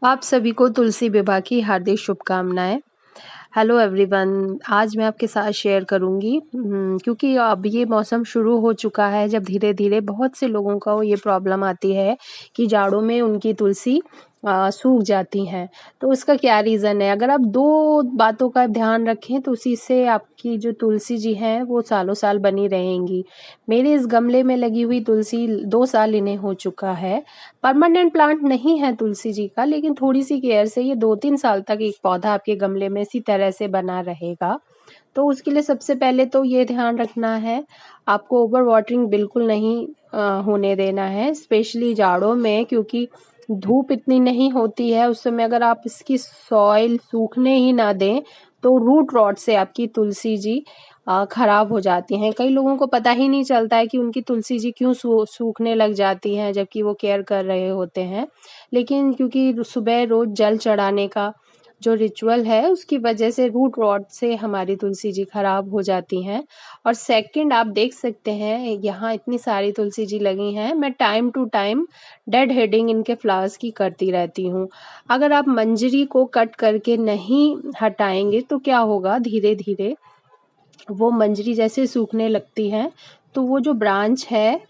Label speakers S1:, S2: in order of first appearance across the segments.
S1: आप सभी को तुलसी विवाह की हार्दिक शुभकामनाएँ। हेलो एवरीवन, आज मैं आपके साथ शेयर करूँगी क्योंकि अब ये मौसम शुरू हो चुका है जब धीरे-धीरे बहुत से लोगों को ये प्रॉब्लम आती है कि जाड़ों में उनकी तुलसी सूख जाती हैं। तो उसका क्या रीज़न है? अगर आप 2 बातों का ध्यान रखें तो उसी से आपकी जो तुलसी जी हैं वो सालों-साल बनी रहेंगी। मेरे इस गमले में लगी हुई तुलसी 2 साल इन्हें हो चुका है। परमानेंट प्लांट नहीं है तुलसी जी का, लेकिन थोड़ी-सी केयर से ये 2-3 साल तक एक पौधा आपके गमले में इसी तरह से बना रहेगा। तो उसके लिए सबसे पहले तो ये ध्यान रखना है, आपको ओवर वाटरिंग बिल्कुल नहीं होने देना है, स्पेशली जाड़ों में, क्योंकि धूप इतनी नहीं होती है, उस समय अगर आप इसकी सॉइल सूखने ही ना दें, तो रूट रॉट से आपकी तुलसी जी खराब हो जाती हैं। कई लोगों को पता ही नहीं चलता है कि उनकी तुलसी जी क्यों सूखने लग जाती हैं, जबकि वो केयर कर रहे होते हैं। लेकिन क्योंकि सुबह रोज़ जल चढ़ाने का जो रिचुअल है, उसकी वजह से रूट रॉट से हमारी तुलसी जी खराब हो जाती हैं। और सेकंड, आप देख सकते हैं यहाँ इतनी सारी तुलसी जी लगी हैं, मैं time to time deadheading इनके फ्लावर्स की करती रहती हूँ। अगर आप मंजरी को कट करके नहीं हटाएँगे तो क्या होगा, धीरे-धीरे वो मंजरी जैसे सूखने लगती है, तो वो जो ब्रांच है,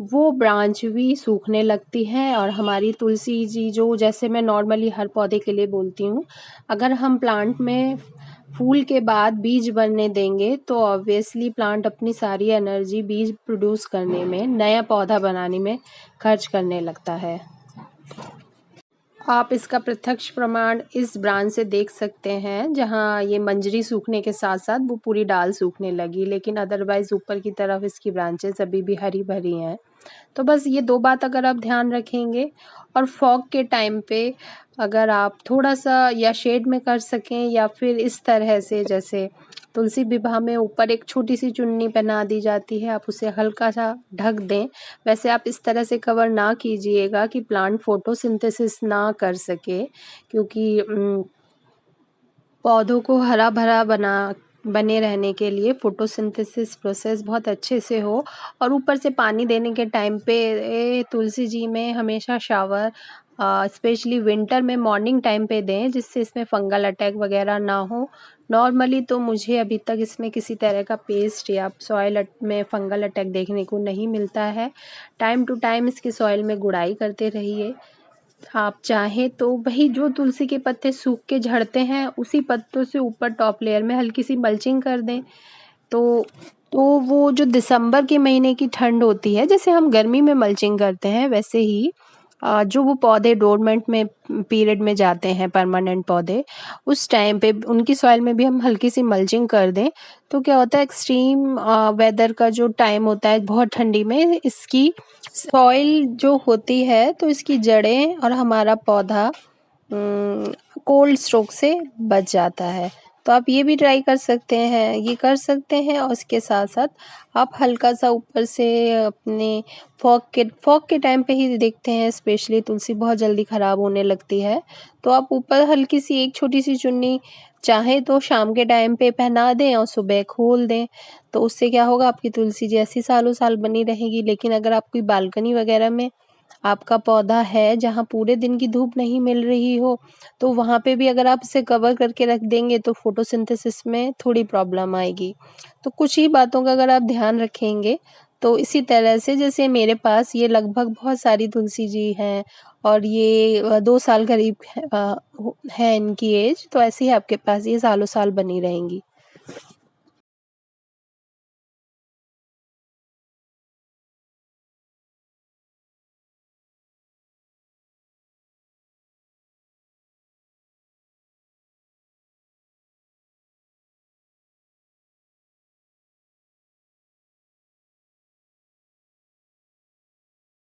S1: वो ब्रांच भी सूखने लगती है। और हमारी तुलसी जी, जो जैसे मैं नॉर्मली हर पौधे के लिए बोलती हूँ, अगर हम प्लांट में फूल के बाद बीज बनने देंगे तो ऑब्वियसली प्लांट अपनी सारी एनर्जी बीज प्रोड्यूस करने में, नया पौधा बनाने में खर्च करने लगता है। आप इसका प्रत्यक्ष प्रमाण इस ब्रांच से देख सकते हैं, जहाँ ये मंजरी सूखने के साथ-साथ वो पूरी डाल सूखने लगी, लेकिन अदरवाइज़ ऊपर की तरफ इसकी ब्रांचेज़ अभी भी हरी-भरी हैं। तो बस ये 2 बात अगर आप ध्यान रखेंगे, और फॉग के टाइम पे अगर आप थोड़ा-सा या शेड में कर सकें या फिर इस तरह से, जैसे तुलसी विवाह में ऊपर एक छोटी-सी चुन्नी पहना दी जाती है, आप उसे हल्का-सा ढक दें। वैसे आप इस तरह से कवर ना कीजिएगा कि प्लांट फोटोसिंथेसिस ना कर सके, क्योंकि पौधों को हरा-भरा बने रहने के लिए फोटोसिंथेसिस प्रोसेस बहुत अच्छे से हो। और ऊपर से पानी देने के टाइम पे तुलसी जी में हमेशा शावर स्पेशली विंटर में मॉर्निंग टाइम पे दें, जिससे इसमें फंगल अटैक वगैरह ना हो। नॉर्मली तो मुझे अभी तक इसमें किसी तरह का पेस्ट या सॉइल में फंगल अटैक देखने को नहीं मिलता है। टाइम टू टाइम इसकी सॉइल में गुड़ाई करते रहिए। आप चाहें तो वही जो तुलसी के पत्ते सूख के झड़ते हैं, उसी पत्तों से ऊपर टॉप लेयर में हल्की सी मल्चिंग कर दें। तो तो वो जो दिसंबर के महीने की ठंड होती है, जैसे हम गर्मी में मल्चिंग करते हैं, वैसे ही जो वो पौधे डोरमेंट में पीरियड में जाते हैं, परमानेंट पौधे, उस टाइम पे उनकी सॉइल में भी हम हल्की सी मल्चिंग कर दें, तो क्या होता है, एक्सट्रीम वेदर का जो टाइम होता है बहुत ठंडी में, इसकी सॉइल जो होती है, तो इसकी जड़ें और हमारा पौधा कोल्ड स्ट्रोक से बच जाता है। तो आप ये भी ट्राई कर सकते हैं, ये कर सकते हैं। और इसके साथ-साथ आप हल्का-सा ऊपर से अपने फॉग के टाइम पे ही देखते हैं, स्पेशली तुलसी बहुत जल्दी खराब होने लगती है। तो आप ऊपर हल्की-सी एक छोटी-सी चुन्नी चाहे तो शाम के टाइम पे पहना दें और सुबह खोल दें। तो उससे क्या होगा, आपकी तुलसी जी ऐसी सालों-साल बनी रहेगी। लेकिन अगर आप कोई बालकनी वगैरह में आपका पौधा है, जहाँ पूरे दिन की धूप नहीं मिल रही हो, तो वहाँ पे भी अगर आप इसे कवर करके रख देंगे तो फोटोसिंथेसिस में थोड़ी प्रॉब्लम आएगी। तो कुछ ही बातों का अगर आप ध्यान रखेंगे, तो इसी तरह से, जैसे मेरे पास ये लगभग बहुत सारी तुलसी जी हैं, और ये 2 साल करीब है इनकी एज, तो ऐसे ही आपके पास ये सालों-साल बनी रहेंगी।